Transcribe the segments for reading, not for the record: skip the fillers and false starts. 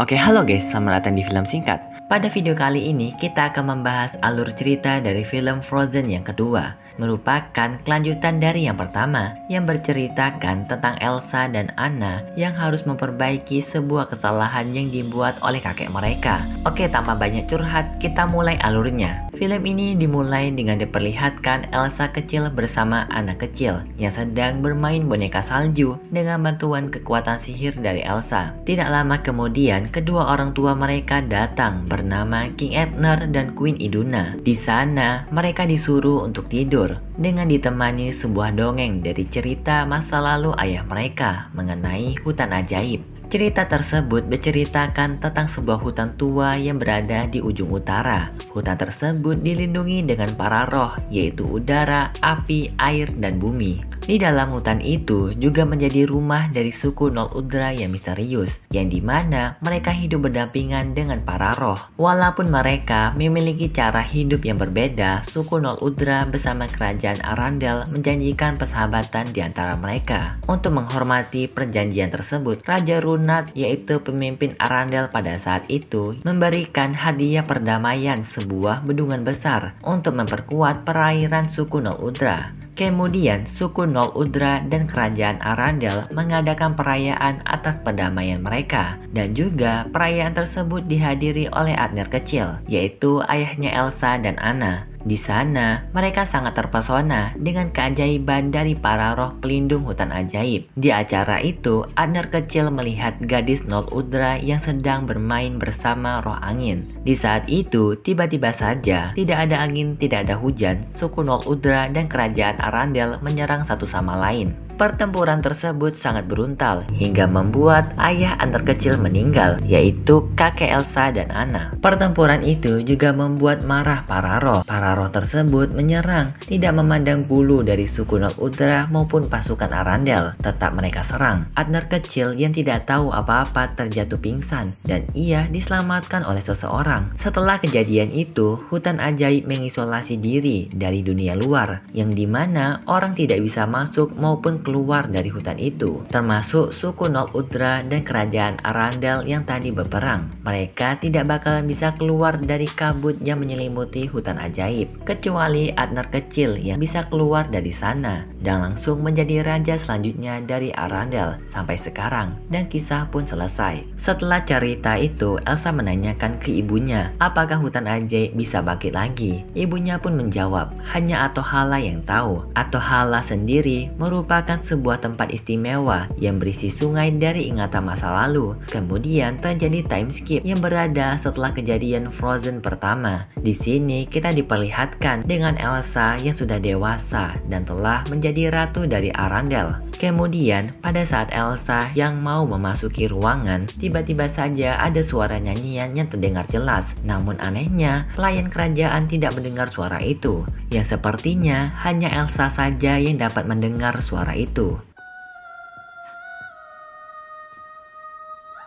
Oke, halo guys, selamat datang di film singkat. Pada video kali ini, kita akan membahas alur cerita dari film Frozen yang kedua. Merupakan kelanjutan dari yang pertama, yang berceritakan tentang Elsa dan Anna yang harus memperbaiki sebuah kesalahan yang dibuat oleh kakek mereka. Oke, tanpa banyak curhat, kita mulai alurnya. Film ini dimulai dengan diperlihatkan Elsa kecil bersama anak kecil yang sedang bermain boneka salju dengan bantuan kekuatan sihir dari Elsa. Tidak lama kemudian, kedua orang tua mereka datang bernama King Edner dan Queen Iduna. Di sana, mereka disuruh untuk tidur dengan ditemani sebuah dongeng dari cerita masa lalu ayah mereka mengenai hutan ajaib. Cerita tersebut berceritakan tentang sebuah hutan tua yang berada di ujung utara. Hutan tersebut dilindungi dengan para roh, yaitu udara, api, air, dan bumi. Di dalam hutan itu juga menjadi rumah dari suku Nol Udra yang misterius, yang dimana mereka hidup berdampingan dengan para roh. Walaupun mereka memiliki cara hidup yang berbeda, suku Nol Udra bersama kerajaan Arendelle menjanjikan persahabatan di antara mereka. Untuk menghormati perjanjian tersebut, Raja Runat, yaitu pemimpin Arendelle pada saat itu, memberikan hadiah perdamaian sebuah bendungan besar untuk memperkuat perairan suku Nol Udra. Kemudian, suku Nol Udra dan kerajaan Arendelle mengadakan perayaan atas perdamaian mereka. Dan juga, perayaan tersebut dihadiri oleh Edner kecil, yaitu ayahnya Elsa dan Anna. Di sana, mereka sangat terpesona dengan keajaiban dari para roh pelindung hutan ajaib. Di acara itu, Edner kecil melihat gadis Nol Udra yang sedang bermain bersama roh angin. Di saat itu, tiba-tiba saja, tidak ada angin, tidak ada hujan, suku Nol Udra dan kerajaan Arendelle menyerang satu sama lain. Pertempuran tersebut sangat brutal hingga membuat ayah Edner kecil meninggal, yaitu kakek Elsa dan Anna. Pertempuran itu juga membuat marah para roh. Para roh tersebut menyerang, tidak memandang bulu dari suku Nol Udra maupun pasukan Arendelle. Tetap mereka serang. Edner kecil yang tidak tahu apa-apa terjatuh pingsan dan ia diselamatkan oleh seseorang. Setelah kejadian itu, hutan ajaib mengisolasi diri dari dunia luar, yang dimana orang tidak bisa masuk maupun keluar dari hutan itu, termasuk suku Nol Udra dan kerajaan Arendelle yang tadi berperang. Mereka tidak bakalan bisa keluar dari kabut yang menyelimuti hutan ajaib, kecuali Edner kecil yang bisa keluar dari sana dan langsung menjadi raja selanjutnya dari Arendelle sampai sekarang, dan kisah pun selesai. Setelah cerita itu, Elsa menanyakan ke ibunya apakah hutan ajaib bisa bangkit lagi. Ibunya pun menjawab, hanya Atohala yang tahu. Atohala sendiri merupakan sebuah tempat istimewa yang berisi sungai dari ingatan masa lalu. Kemudian terjadi time skip yang berada setelah kejadian Frozen pertama. Di sini kita diperlihatkan dengan Elsa yang sudah dewasa dan telah menjadi ratu dari Arendelle. Kemudian pada saat Elsa yang mau memasuki ruangan, tiba-tiba saja ada suara nyanyian yang terdengar jelas. Namun anehnya, pelayan kerajaan tidak mendengar suara itu, yang sepertinya hanya Elsa saja yang dapat mendengar suara itu.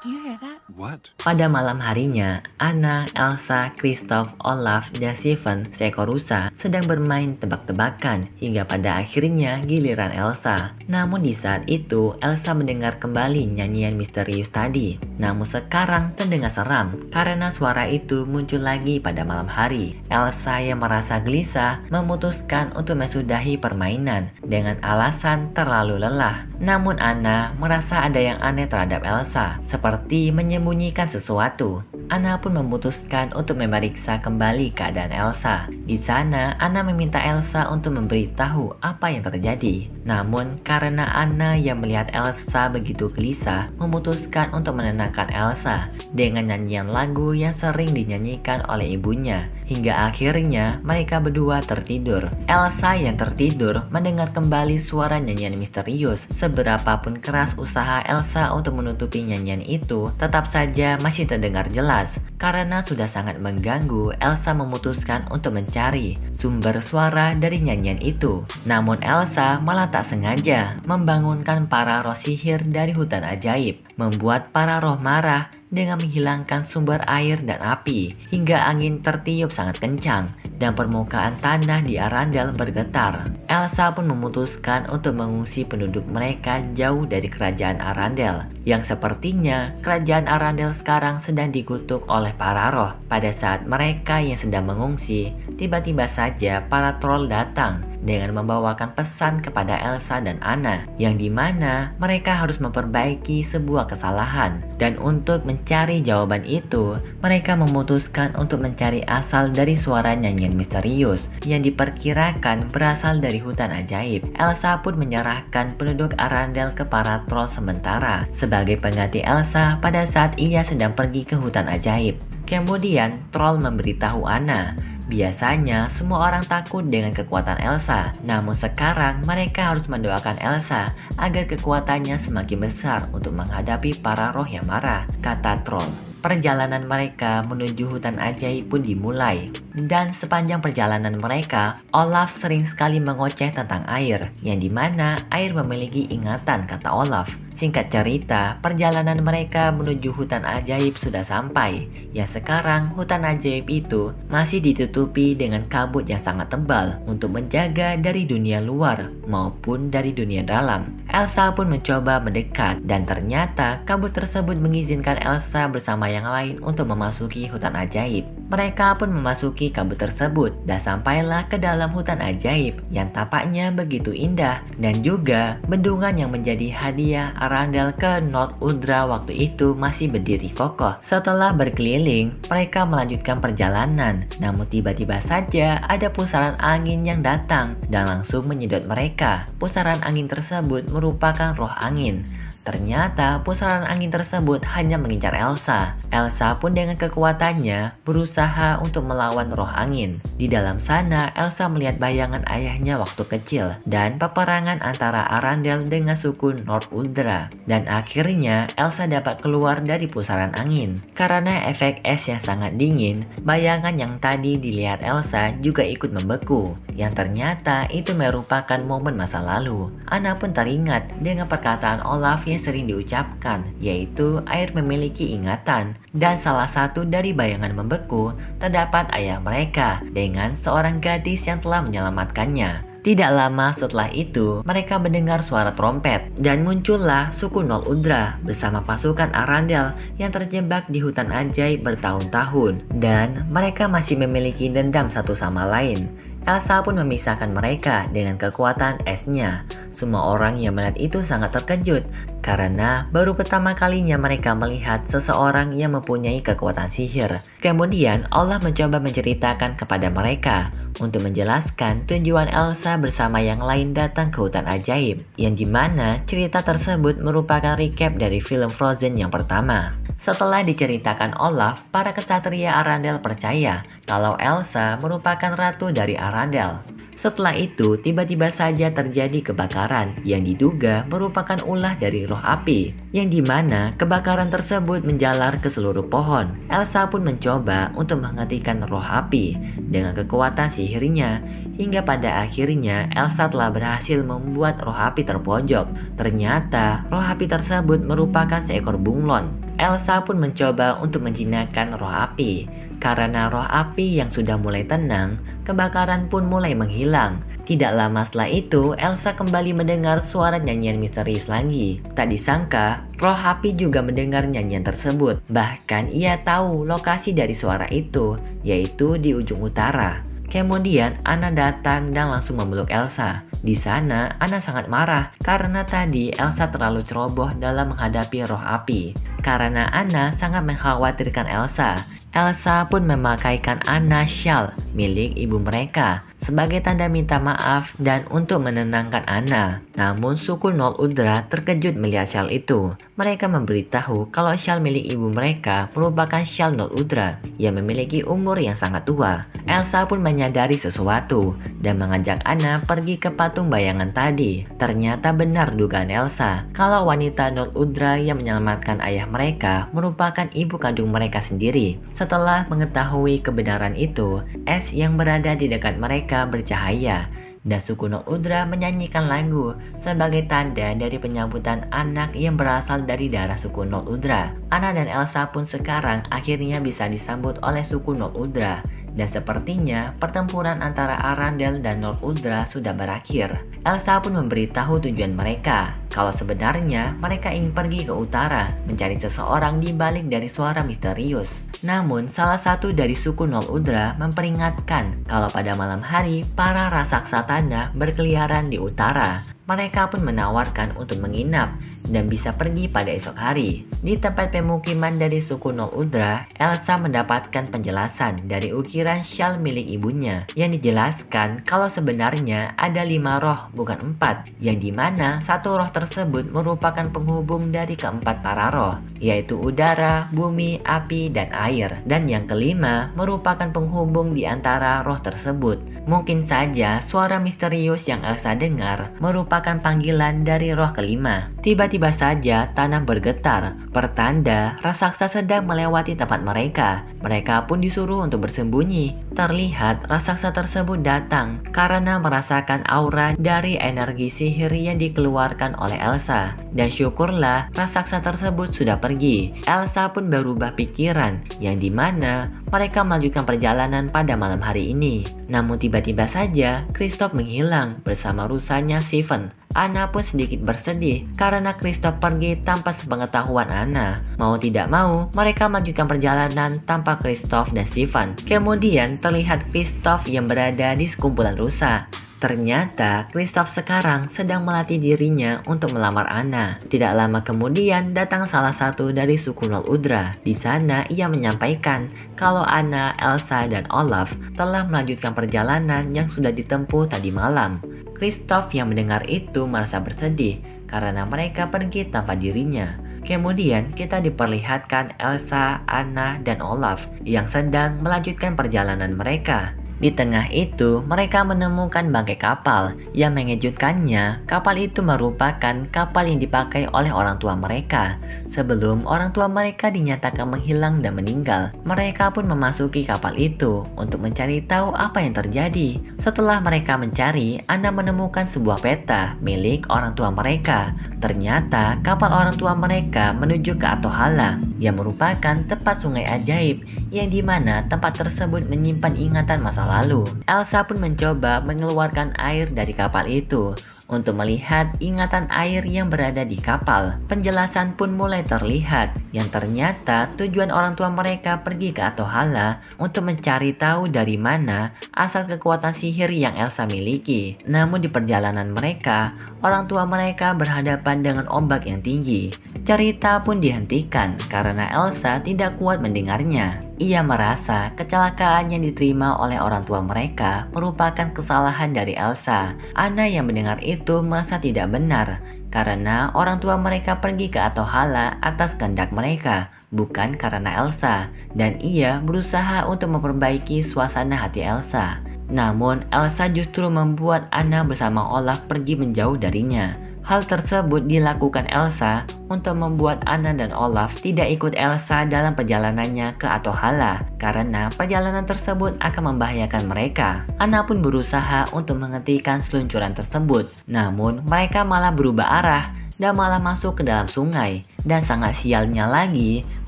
Do you hear that? What? Pada malam harinya, Anna, Elsa, Kristoff, Olaf, dan Sven, seekor rusa, sedang bermain tebak-tebakan hingga pada akhirnya giliran Elsa. Namun di saat itu, Elsa mendengar kembali nyanyian misterius tadi. Namun sekarang terdengar seram karena suara itu muncul lagi pada malam hari. Elsa yang merasa gelisah memutuskan untuk mensudahi permainan dengan alasan terlalu lelah. Namun Anna merasa ada yang aneh terhadap Elsa, seperti menyembunyikan sesuatu. Anna pun memutuskan untuk memeriksa kembali keadaan Elsa. Di sana, Anna meminta Elsa untuk memberitahu apa yang terjadi. Namun, karena Anna yang melihat Elsa begitu gelisah, memutuskan untuk menenangkan Elsa dengan nyanyian lagu yang sering dinyanyikan oleh ibunya. Hingga akhirnya, mereka berdua tertidur. Elsa yang tertidur mendengar kembali suara nyanyian misterius. Seberapapun keras usaha Elsa untuk menutupi nyanyian itu, tetap saja masih terdengar jelas. Karena sudah sangat mengganggu, Elsa memutuskan untuk mencari sumber suara dari nyanyian itu. Namun Elsa malah tak sengaja membangunkan para roh sihir dari hutan ajaib, membuat para roh marah dengan menghilangkan sumber air dan api hingga angin tertiup sangat kencang dan permukaan tanah di Arendelle bergetar. Elsa pun memutuskan untuk mengungsi penduduk mereka jauh dari kerajaan Arendelle, yang sepertinya kerajaan Arendelle sekarang sedang dikutuk oleh para roh. Pada saat mereka yang sedang mengungsi, tiba-tiba saja para troll datang dengan membawakan pesan kepada Elsa dan Anna, yang dimana mereka harus memperbaiki sebuah kesalahan. Dan untuk mencari jawaban itu, mereka memutuskan untuk mencari asal dari suara nyanyian misterius yang diperkirakan berasal dari hutan ajaib. Elsa pun menyerahkan penduduk Arendelle ke para troll sementara sebagai pengganti Elsa pada saat ia sedang pergi ke hutan ajaib. Kemudian troll memberitahu Anna, biasanya semua orang takut dengan kekuatan Elsa, namun sekarang mereka harus mendoakan Elsa agar kekuatannya semakin besar untuk menghadapi para roh yang marah, kata troll. Perjalanan mereka menuju hutan ajaib pun dimulai. Dan sepanjang perjalanan mereka, Olaf sering sekali mengoceh tentang air, yang dimana air memiliki ingatan, kata Olaf. Singkat cerita, perjalanan mereka menuju hutan ajaib sudah sampai. Ya sekarang hutan ajaib itu masih ditutupi dengan kabut yang sangat tebal untuk menjaga dari dunia luar maupun dari dunia dalam. Elsa pun mencoba mendekat dan ternyata kabut tersebut mengizinkan Elsa bersama yang lain untuk memasuki hutan ajaib. Mereka pun memasuki kabut tersebut dan sampailah ke dalam hutan ajaib yang tampaknya begitu indah, dan juga bendungan yang menjadi hadiah Arendelle ke Nord-Udra waktu itu masih berdiri kokoh. Setelah berkeliling, mereka melanjutkan perjalanan, namun tiba-tiba saja ada pusaran angin yang datang dan langsung menyedot mereka. Pusaran angin tersebut merupakan roh angin. Ternyata pusaran angin tersebut hanya mengincar Elsa. Elsa pun dengan kekuatannya berusaha untuk melawan roh angin. Di dalam sana, Elsa melihat bayangan ayahnya waktu kecil dan peperangan antara Arendelle dengan suku Nord-Udra. Dan akhirnya Elsa dapat keluar dari pusaran angin. Karena efek es yang sangat dingin, bayangan yang tadi dilihat Elsa juga ikut membeku. Yang ternyata itu merupakan momen masa lalu. Anna pun teringat dengan perkataan Olaf yang sering diucapkan, yaitu air memiliki ingatan, dan salah satu dari bayangan membeku terdapat ayah mereka dengan seorang gadis yang telah menyelamatkannya. Tidak lama setelah itu, mereka mendengar suara trompet dan muncullah suku Nord-Udra bersama pasukan Arendelle yang terjebak di hutan ajaib bertahun-tahun, dan mereka masih memiliki dendam satu sama lain. Elsa pun memisahkan mereka dengan kekuatan esnya. Semua orang yang melihat itu sangat terkejut karena baru pertama kalinya mereka melihat seseorang yang mempunyai kekuatan sihir. Kemudian Allah mencoba menceritakan kepada mereka untuk menjelaskan tujuan Elsa bersama yang lain datang ke hutan ajaib, yang dimana cerita tersebut merupakan recap dari film Frozen yang pertama. Setelah diceritakan Olaf, para kesatria Arendelle percaya kalau Elsa merupakan ratu dari Arendelle. Setelah itu, tiba-tiba saja terjadi kebakaran yang diduga merupakan ulah dari roh api, yang dimana kebakaran tersebut menjalar ke seluruh pohon. Elsa pun mencoba untuk menghentikan roh api dengan kekuatan sihirnya, hingga pada akhirnya Elsa telah berhasil membuat roh api terpojok. Ternyata roh api tersebut merupakan seekor bunglon. Elsa pun mencoba untuk menjinakkan roh api. Karena roh api yang sudah mulai tenang, kebakaran pun mulai menghilang. Tidak lama setelah itu, Elsa kembali mendengar suara nyanyian misterius lagi. Tak disangka, roh api juga mendengar nyanyian tersebut. Bahkan ia tahu lokasi dari suara itu, yaitu di ujung utara. Kemudian Anna datang dan langsung memeluk Elsa. Di sana Anna sangat marah karena tadi Elsa terlalu ceroboh dalam menghadapi roh api. Karena Anna sangat mengkhawatirkan Elsa, Elsa pun memakaikan Anna shawl milik ibu mereka sebagai tanda minta maaf dan untuk menenangkan Anna. Namun suku Nord-Udra terkejut melihat shawl itu. Mereka memberitahu kalau shawl milik ibu mereka merupakan shawl Nord-Udra yang memiliki umur yang sangat tua. Elsa pun menyadari sesuatu dan mengajak Anna pergi ke patung bayangan tadi. Ternyata benar dugaan Elsa kalau wanita Nord-Udra yang menyelamatkan ayah mereka merupakan ibu kandung mereka sendiri. Setelah mengetahui kebenaran itu, es yang berada di dekat mereka bercahaya. dan suku Nol Udra menyanyikan lagu sebagai tanda dari penyambutan anak yang berasal dari darah suku Nol Udra. Anna dan Elsa pun sekarang akhirnya bisa disambut oleh suku Nol Udra. Dan sepertinya pertempuran antara Arundel dan Nol Udra sudah berakhir. Elsa pun memberitahu tujuan mereka, kalau sebenarnya mereka ingin pergi ke utara, mencari seseorang di balik dari suara misterius. Namun salah satu dari suku Nol Udra memperingatkan kalau pada malam hari para raksasa tanah berkeliaran di utara. Mereka pun menawarkan untuk menginap dan bisa pergi pada esok hari. Di tempat pemukiman dari suku Nol Udra, Elsa mendapatkan penjelasan dari ukiran syal milik ibunya yang dijelaskan kalau sebenarnya ada 5 roh bukan 4, yang dimana satu roh tersebut merupakan penghubung dari keempat para roh, yaitu udara, bumi, api, dan air. Dan yang kelima merupakan penghubung di antara roh tersebut. Mungkin saja suara misterius yang Elsa dengar merupakan panggilan dari roh kelima. Tiba-tiba saja tanah bergetar, pertanda raksasa sedang melewati tempat mereka. Mereka pun disuruh untuk bersembunyi. Terlihat raksasa tersebut datang karena merasakan aura dari energi sihir yang dikeluarkan oleh Elsa. Dan syukurlah raksasa tersebut sudah pergi. Elsa pun berubah pikiran, yang dimana mereka melanjutkan perjalanan pada malam hari ini. Namun tiba-tiba saja Kristoff menghilang bersama rusanya Steven. Anna pun sedikit bersedih karena Kristoff pergi tanpa sepengetahuan Anna. Mau tidak mau, mereka melanjutkan perjalanan tanpa Kristoff dan Steven. Kemudian terlihat Kristoff yang berada di sekumpulan rusa. Ternyata Kristoff sekarang sedang melatih dirinya untuk melamar Anna. Tidak lama kemudian datang salah satu dari suku Nol Udra. Di sana ia menyampaikan kalau Anna, Elsa, dan Olaf telah melanjutkan perjalanan yang sudah ditempuh tadi malam. Kristoff yang mendengar itu merasa bersedih karena mereka pergi tanpa dirinya. Kemudian kita diperlihatkan Elsa, Anna, dan Olaf yang sedang melanjutkan perjalanan mereka. Di tengah itu, mereka menemukan bangkai kapal. Yang mengejutkannya, kapal itu merupakan kapal yang dipakai oleh orang tua mereka. Sebelum orang tua mereka dinyatakan menghilang dan meninggal, mereka pun memasuki kapal itu untuk mencari tahu apa yang terjadi. Setelah mereka mencari, Anna menemukan sebuah peta milik orang tua mereka. Ternyata kapal orang tua mereka menuju ke Atohala, yang merupakan tempat sungai ajaib, yang dimana tempat tersebut menyimpan ingatan masa lalu. Elsa pun mencoba mengeluarkan air dari kapal itu untuk melihat ingatan air yang berada di kapal. Penjelasan pun mulai terlihat, yang ternyata tujuan orang tua mereka pergi ke Atohala untuk mencari tahu dari mana asal kekuatan sihir yang Elsa miliki. Namun di perjalanan mereka, orang tua mereka berhadapan dengan ombak yang tinggi. Cerita pun dihentikan karena Elsa tidak kuat mendengarnya. Ia merasa kecelakaan yang diterima oleh orang tua mereka merupakan kesalahan dari Elsa. Anna yang mendengar itu merasa tidak benar karena orang tua mereka pergi ke Atohala atas kehendak mereka, bukan karena Elsa. Dan ia berusaha untuk memperbaiki suasana hati Elsa. Namun Elsa justru membuat Anna bersama Olaf pergi menjauh darinya. Hal tersebut dilakukan Elsa untuk membuat Anna dan Olaf tidak ikut Elsa dalam perjalanannya ke Atohala karena perjalanan tersebut akan membahayakan mereka. Anna pun berusaha untuk menghentikan seluncuran tersebut, namun mereka malah berubah arah dan malah masuk ke dalam sungai. Dan sangat sialnya lagi,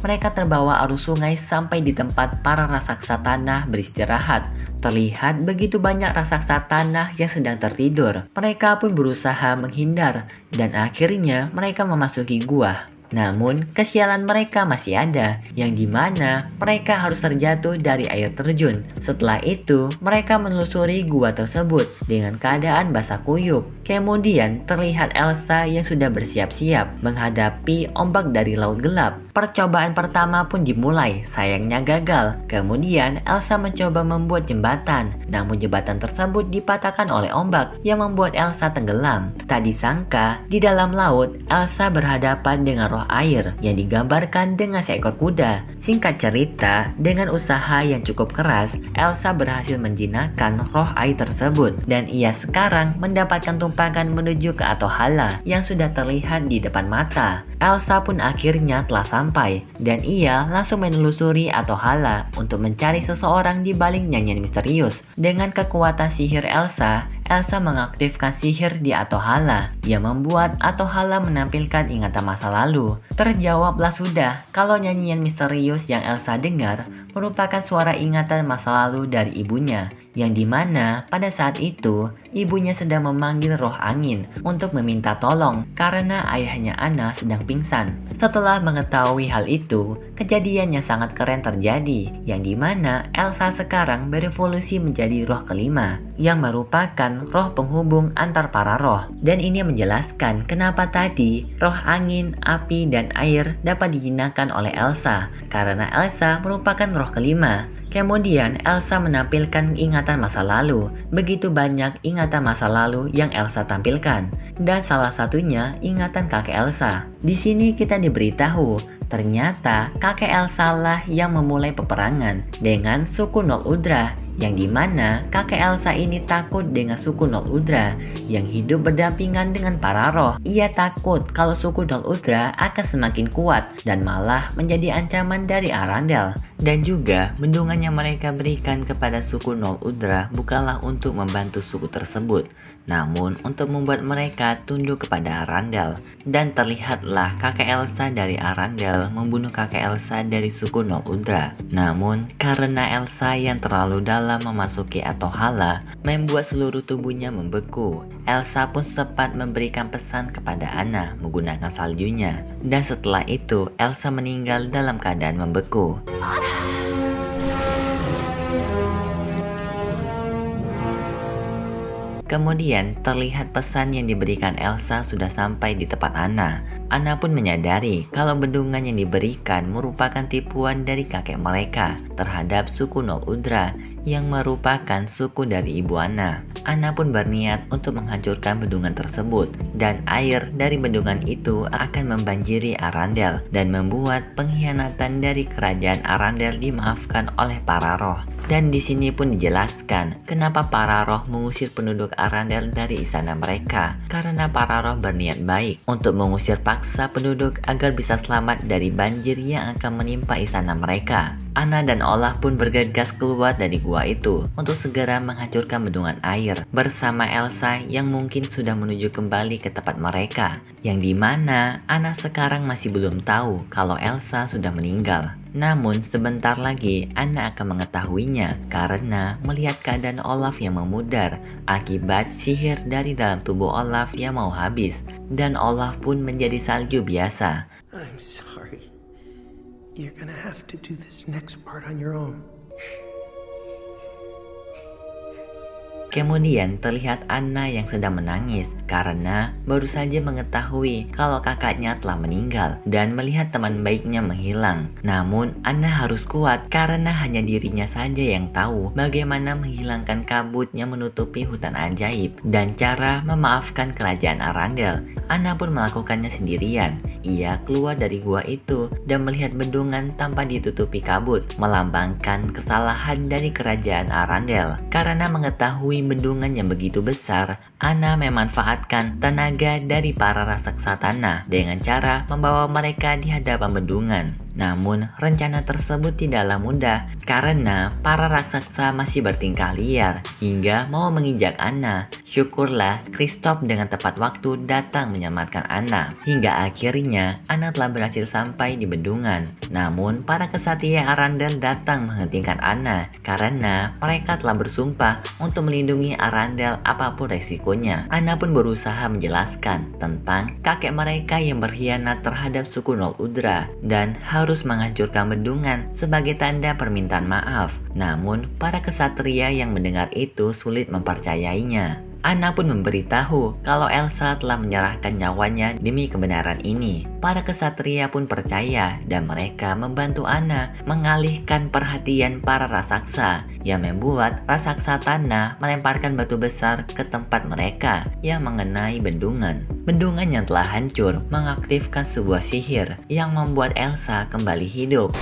mereka terbawa arus sungai sampai di tempat para raksasa tanah beristirahat. Terlihat begitu banyak raksasa tanah yang sedang tertidur. Mereka pun berusaha menghindar dan akhirnya mereka memasuki gua. Namun kesialan mereka masih ada, yang dimana mereka harus terjatuh dari air terjun. Setelah itu mereka menelusuri gua tersebut dengan keadaan basah kuyup. Kemudian terlihat Elsa yang sudah bersiap-siap menghadapi ombak dari laut gelap. Percobaan pertama pun dimulai, sayangnya gagal. Kemudian Elsa mencoba membuat jembatan, namun jembatan tersebut dipatahkan oleh ombak yang membuat Elsa tenggelam. Tak disangka, di dalam laut Elsa berhadapan dengan roh air yang digambarkan dengan seekor kuda. Singkat cerita, dengan usaha yang cukup keras, Elsa berhasil menjinakkan roh air tersebut dan ia sekarang mendapatkan tumpangan menuju ke Atohala yang sudah terlihat di depan mata. Elsa pun akhirnya telah sampai dan ia langsung menelusuri Atohala untuk mencari seseorang di balik nyanyian misterius. Dengan kekuatan sihir Elsa Elsa mengaktifkan sihir di Atohala yang membuat Atohala menampilkan ingatan masa lalu. Terjawablah sudah kalau nyanyian misterius yang Elsa dengar merupakan suara ingatan masa lalu dari ibunya, yang dimana pada saat itu ibunya sedang memanggil roh angin untuk meminta tolong karena ayahnya Anna sedang pingsan. Setelah mengetahui hal itu, kejadian yang sangat keren terjadi, yang dimana Elsa sekarang berevolusi menjadi roh kelima yang merupakan roh penghubung antar para roh. Dan ini menjelaskan kenapa tadi roh angin, api, dan air dapat dijinakan oleh Elsa karena Elsa merupakan roh kelima. Kemudian Elsa menampilkan ingatan masa lalu. Begitu banyak ingatan masa lalu yang Elsa tampilkan, dan salah satunya ingatan kakek Elsa. Di sini kita diberitahu ternyata kakek Elsa lah yang memulai peperangan dengan suku Nol Udra, yang dimana kakek Elsa ini takut dengan suku Nol Udra yang hidup berdampingan dengan para roh. Ia takut kalau suku Nol Udra akan semakin kuat dan malah menjadi ancaman dari Arundel. Dan juga bendungan yang mereka berikan kepada suku Nol Udra bukanlah untuk membantu suku tersebut, namun untuk membuat mereka tunduk kepada Arundel. Dan terlihatlah kakek Elsa dari Arundel membunuh kakek Elsa dari suku Nol Udra. Namun karena Elsa yang terlalu dalam memasuki Atohala membuat seluruh tubuhnya membeku, Elsa pun sempat memberikan pesan kepada Anna menggunakan saljunya. Dan setelah itu Elsa meninggal dalam keadaan membeku. Kemudian terlihat pesan yang diberikan Elsa sudah sampai di tempat Anna. Anna pun menyadari kalau bendungan yang diberikan merupakan tipuan dari kakek mereka terhadap suku Nol Udra yang merupakan suku dari ibu Anna. Anna pun berniat untuk menghancurkan bendungan tersebut, dan air dari bendungan itu akan membanjiri Arundel dan membuat pengkhianatan dari kerajaan Arundel dimaafkan oleh para roh. Dan di sini pun dijelaskan kenapa para roh mengusir penduduk Arundel dari istana mereka, karena para roh berniat baik untuk mengusir paksa penduduk agar bisa selamat dari banjir yang akan menimpa istana mereka. Anna dan Olaf pun bergegas keluar dari gua itu untuk segera menghancurkan bendungan air bersama Elsa yang mungkin sudah menuju kembali ke tempat mereka, yang dimana Anna sekarang masih belum tahu kalau Elsa sudah meninggal. Namun sebentar lagi Anna akan mengetahuinya karena melihat keadaan Olaf yang memudar akibat sihir dari dalam tubuh Olaf yang mau habis, dan Olaf pun menjadi salju biasa. I'm sorry. You're gonna have to do this next part on your own. Kemudian terlihat Anna yang sedang menangis karena baru saja mengetahui kalau kakaknya telah meninggal dan melihat teman baiknya menghilang. Namun Anna harus kuat karena hanya dirinya saja yang tahu bagaimana menghilangkan kabut yang menutupi hutan ajaib dan cara memaafkan kerajaan Arundel. Anna pun melakukannya sendirian. Ia keluar dari gua itu dan melihat bendungan tanpa ditutupi kabut, melambangkan kesalahan dari kerajaan Arundel. Karena mengetahui bendungan yang begitu besar, Anna memanfaatkan tenaga dari para raksasa tanah dengan cara membawa mereka di hadapan bendungan. Namun rencana tersebut tidaklah mudah karena para raksasa masih bertingkah liar hingga mau menginjak Anna. Syukurlah Kristoff dengan tepat waktu datang menyelamatkan Anna. Hingga akhirnya Anna telah berhasil sampai di bendungan. Namun para kesatria Arundel datang menghentikan Anna karena mereka telah bersumpah untuk melindungi Arundel apapun resikonya. Anna pun berusaha menjelaskan tentang kakek mereka yang berkhianat terhadap suku Nol Udra dan harus menghancurkan bendungan sebagai tanda permintaan maaf. Namun para kesatria yang mendengar itu sulit mempercayainya. Anna pun memberitahu kalau Elsa telah menyerahkan nyawanya demi kebenaran ini. Para kesatria pun percaya dan mereka membantu Anna mengalihkan perhatian para raksasa yang membuat raksasa tanah melemparkan batu besar ke tempat mereka yang mengenai bendungan. Bendungan yang telah hancur mengaktifkan sebuah sihir yang membuat Elsa kembali hidup.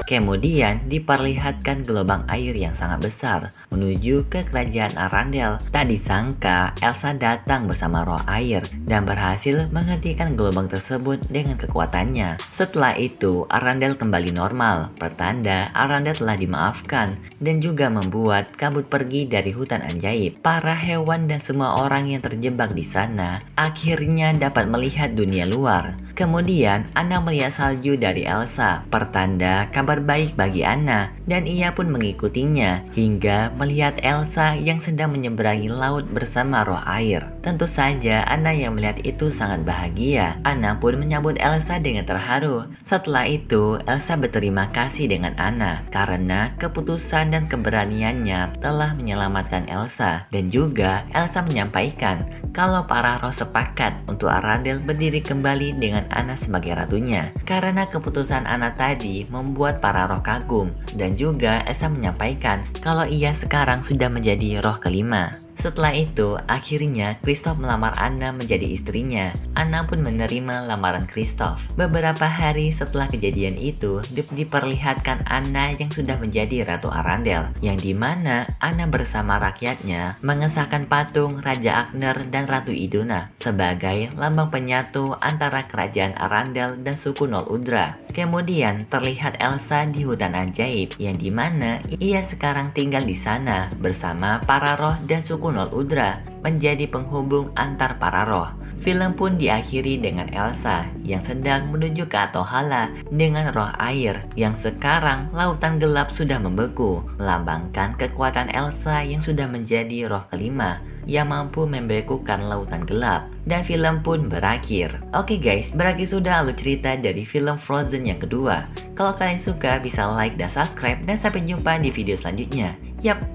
Kemudian diperlihatkan gelombang air yang sangat besar menuju ke kerajaan Arendelle. Tak disangka Elsa datang bersama roh air dan berhasil menghentikan gelombang tersebut dengan kekuatannya. Setelah itu Arendelle kembali normal, pertanda Arendelle telah dimaafkan dan juga membuat kabut pergi dari hutan ajaib. Para hewan dan semua orang yang terjebak di sana akhirnya dapat melihat dunia luar. Kemudian Anna melihat salju dari Elsa, pertanda kabar baik bagi Anna, dan ia pun mengikutinya hingga melihat Elsa yang sedang menyeberangi laut bersama roh air. Tentu saja Anna yang melihat itu sangat bahagia. Anna pun menyambut Elsa dengan terharu. Setelah itu Elsa berterima kasih dengan Anna karena keputusan dan keberaniannya telah menyelamatkan Elsa, dan juga Elsa menyampaikan kalau para roh sepakat untuk Arendelle berdiri kembali dengan Anna sebagai ratunya. Karena keputusan Anna tadi membuat para roh kagum, dan juga Elsa menyampaikan kalau ia sekarang sudah menjadi roh kelima. Setelah itu, akhirnya Kristoff melamar Anna menjadi istrinya. Anna pun menerima lamaran Kristoff. Beberapa hari setelah kejadian itu, diperlihatkan Anna yang sudah menjadi Ratu Arendelle, yang dimana Anna bersama rakyatnya mengesahkan patung Raja Agner dan Ratu Iduna sebagai lambang penyatu antara kerajaan Arendelle dan suku Nol Udra. Kemudian terlihat Elsa di hutan ajaib, yang dimana ia sekarang tinggal di sana bersama para roh dan suku Nol Udra, menjadi penghubung antar para roh. Film pun diakhiri dengan Elsa yang sedang menuju ke Atohala dengan roh air, yang sekarang lautan gelap sudah membeku, melambangkan kekuatan Elsa yang sudah menjadi roh kelima yang mampu membekukan lautan gelap. Dan film pun berakhir. Oke guys, berakhir sudah alur cerita dari film Frozen yang kedua. Kalau kalian suka bisa like dan subscribe, dan sampai jumpa di video selanjutnya. Yap.